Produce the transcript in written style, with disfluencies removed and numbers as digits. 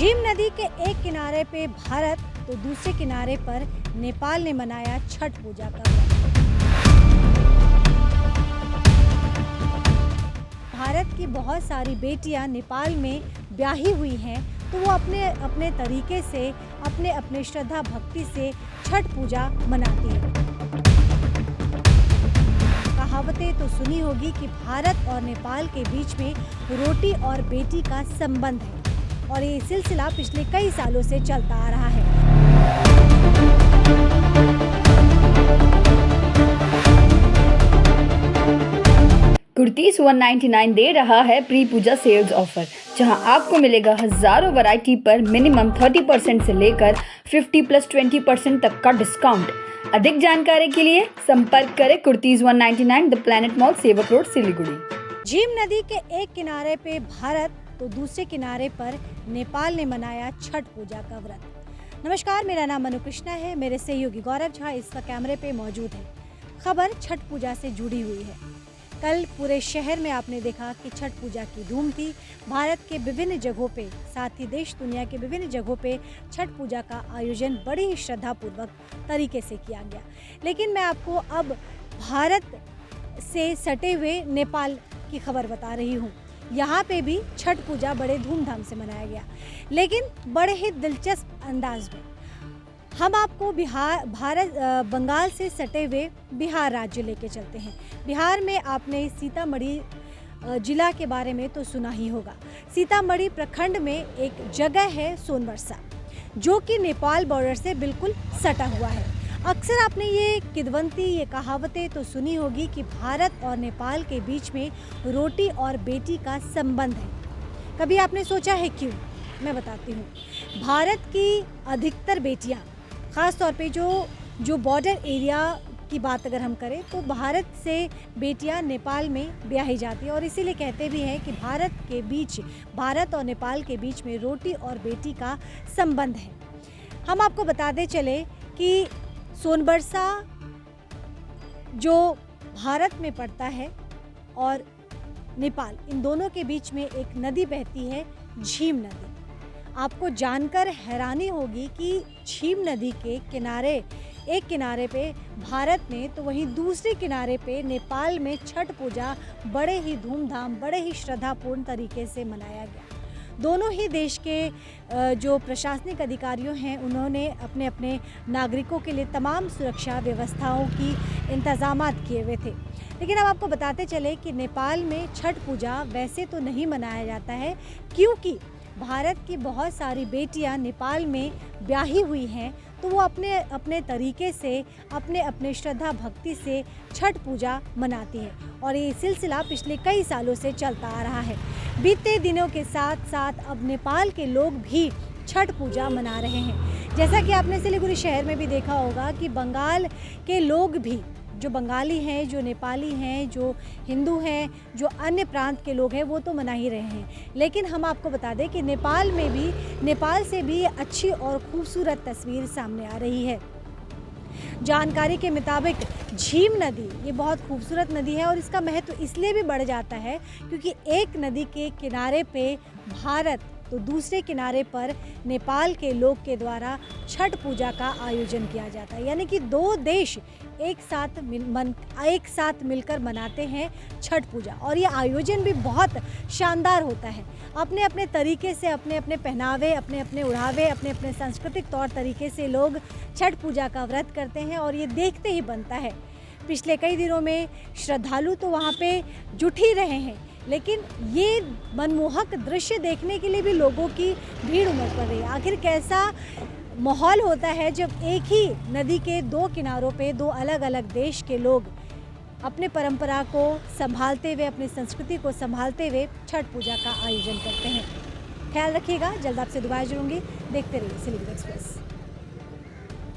झीम नदी के एक किनारे पे भारत तो दूसरे किनारे पर नेपाल ने मनाया छठ पूजा का व्रत। भारत की बहुत सारी बेटियां नेपाल में ब्याही हुई हैं, तो वो अपने अपने तरीके से अपने अपने श्रद्धा भक्ति से छठ पूजा मनाती हैं। कहावतें तो सुनी होगी कि भारत और नेपाल के बीच में रोटी और बेटी का संबंध है और ये सिलसिला पिछले कई सालों से चलता आ रहा है। कुर्तीज 199 दे रहा है प्री पूजा सेल्स ऑफर, जहां आपको मिलेगा हजारों वैरायटी पर मिनिमम 30% से लेकर 50+20% तक का डिस्काउंट। अधिक जानकारी के लिए संपर्क करें कुर्तीज 199 द प्लैनेट मॉल, सेवक रोड, सिलीगुड़ी। झीम नदी के एक किनारे पे भारत तो दूसरे किनारे पर नेपाल ने मनाया छठ पूजा का व्रत। नमस्कार, मेरा नाम मनु कृष्णा है। मेरे सहयोगी गौरव झा इस वक्त कैमरे पे मौजूद है। खबर छठ पूजा से जुड़ी हुई है। कल पूरे शहर में आपने देखा कि छठ पूजा की धूम थी। भारत के विभिन्न जगहों पे, साथ ही देश दुनिया के विभिन्न जगहों पे छठ पूजा का आयोजन बड़ी ही श्रद्धापूर्वक तरीके से किया गया। लेकिन मैं आपको अब भारत से सटे हुए नेपाल की खबर बता रही हूँ। यहाँ पे भी छठ पूजा बड़े धूमधाम से मनाया गया, लेकिन बड़े ही दिलचस्प अंदाज में। हम आपको बंगाल से सटे हुए बिहार राज्य लेके चलते हैं। बिहार में आपने सीतामढ़ी जिला के बारे में तो सुना ही होगा। सीतामढ़ी प्रखंड में एक जगह है सोनबरसा, जो कि नेपाल बॉर्डर से बिल्कुल सटा हुआ है। अक्सर आपने ये किदवंती, ये कहावतें तो सुनी होगी कि भारत और नेपाल के बीच में रोटी और बेटी का संबंध है। कभी आपने सोचा है क्यों? मैं बताती हूँ। भारत की अधिकतर बेटियाँ, ख़ास तौर पे जो बॉर्डर एरिया की बात अगर हम करें, तो भारत से बेटियां नेपाल में ब्याही जाती है और इसीलिए कहते भी हैं कि भारत और नेपाल के बीच में रोटी और बेटी का संबंध है। हम आपको बताते चले कि सोनबरसा जो भारत में पड़ता है और नेपाल, इन दोनों के बीच में एक नदी बहती है, झीम नदी। आपको जानकर हैरानी होगी कि झीम नदी के किनारे, एक किनारे पे भारत ने तो वहीं दूसरे किनारे पे नेपाल में छठ पूजा बड़े ही धूमधाम, बड़े ही श्रद्धापूर्ण तरीके से मनाया गया। दोनों ही देश के जो प्रशासनिक अधिकारियों हैं, उन्होंने अपने अपने नागरिकों के लिए तमाम सुरक्षा व्यवस्थाओं की इंतजामात किए हुए थे। लेकिन अब आपको बताते चले कि नेपाल में छठ पूजा वैसे तो नहीं मनाया जाता है, क्योंकि भारत की बहुत सारी बेटियां नेपाल में ब्याही हुई हैं, तो वो अपने अपने तरीके से, अपने अपने श्रद्धा भक्ति से छठ पूजा मनाती हैं और ये सिलसिला पिछले कई सालों से चलता आ रहा है। बीते दिनों के साथ साथ अब नेपाल के लोग भी छठ पूजा मना रहे हैं। जैसा कि आपने सिलीगुड़ी शहर में भी देखा होगा कि बंगाल के लोग भी, जो बंगाली हैं, जो नेपाली हैं, जो हिंदू हैं, जो अन्य प्रांत के लोग हैं, वो तो मना ही रहे हैं। लेकिन हम आपको बता दें कि नेपाल से भी अच्छी और खूबसूरत तस्वीर सामने आ रही है। जानकारी के मुताबिक झीम नदी ये बहुत खूबसूरत नदी है और इसका महत्व इसलिए भी बढ़ जाता है क्योंकि एक नदी के किनारे पे भारत तो दूसरे किनारे पर नेपाल के लोग के द्वारा छठ पूजा का आयोजन किया जाता है। यानी कि दो देश एक साथ मिलकर मनाते हैं छठ पूजा और ये आयोजन भी बहुत शानदार होता है। अपने अपने तरीके से, अपने अपने पहनावे, अपने अपने उड़ावे, अपने अपने सांस्कृतिक तौर तरीके से लोग छठ पूजा का व्रत करते हैं और ये देखते ही बनता है। पिछले कई दिनों में श्रद्धालु तो वहाँ पे जुट ही रहे हैं, लेकिन ये मनमोहक दृश्य देखने के लिए भी लोगों की भीड़ उमड़ पड़ रही है। आखिर कैसा माहौल होता है जब एक ही नदी के दो किनारों पे दो अलग अलग देश के लोग अपने परंपरा को संभालते हुए, अपनी संस्कृति को संभालते हुए छठ पूजा का आयोजन करते हैं। ख्याल रखिएगा। जल्द आपसे दोबारा जुड़ूंगी। देखते रहिए सिलीगुड़ी एक्सप्रेस।